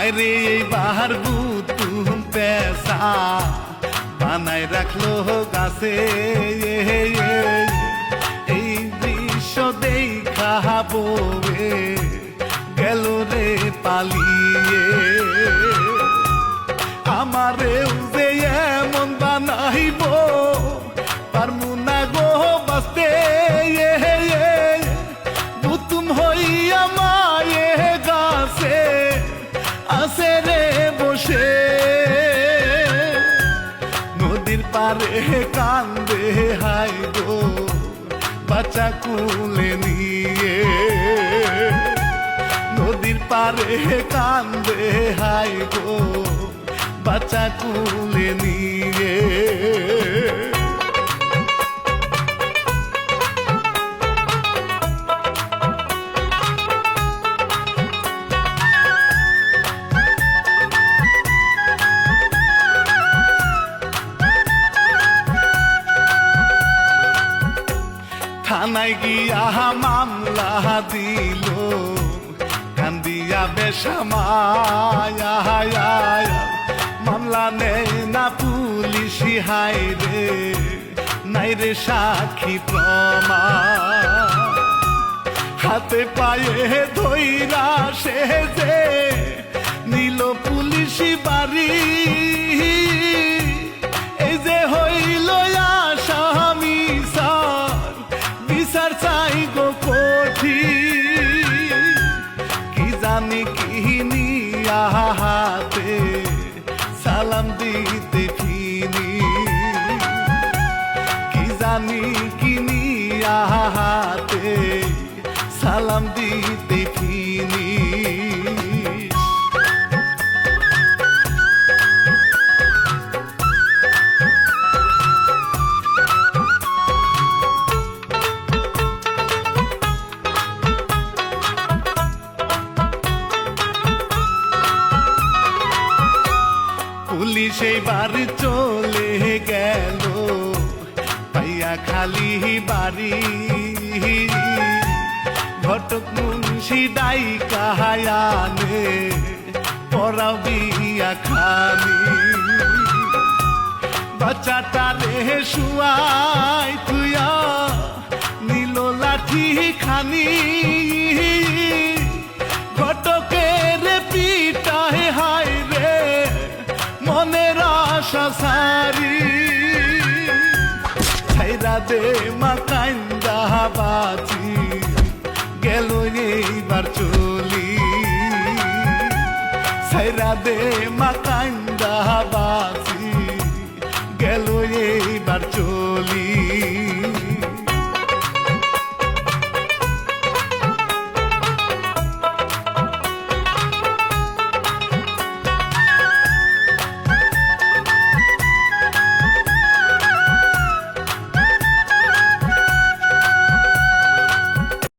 হায়রে এইবার বুতুম পেশা বানায় রাখলো গাছে। এই দৃশ্য দেখা বয়ে গেল রে পালিয়ে। আমারেও যে এমন বানাইব পারমু না গো বাঁচতে। বুতুম হইয়া মায়ে গাছে আছে রে বসে। নদীর পারে কান্দে হাই গো বাচ্চা কুলে নিয়ে। নদীর পারে কান্দে হাই গো বাচ্চা কুলে নিয়ে। থানায় গিয়া মামলা দিল কান্দিয়া বেশামায়া। মামলা নেই না পুলিশি হাই রে নাই রে সাক্ষী প্রমাণ। হাতে পায়ে ধইরা সে যে নিল পুলিশি বাড়ি। এই যে হইল আসামি সার বিচার চাই গো কোঠি। কি জানি কি নিয়া হাতে সালাম দিতে ফিনি। কি জানি কি নিয়া হাতে সালাম দিতে ফিনি। পুলিশ এইবার চলে গেল পাইয়া খালি বাড়ি। ঘটক মুন্সি ডাইকা আনে পড়াও বিয়া খালি। বাচ্চাটা রে শুয়াই তুইয়া নিল লাঠি খানি। ঘটকের পিটায় হাই রে মনের আশা সারি। ছাইরা দে মা কান্দা বাজি গেল এইবার চলি। ছাইরা দে মা কান্দা বাজি গেল এইবার চলি।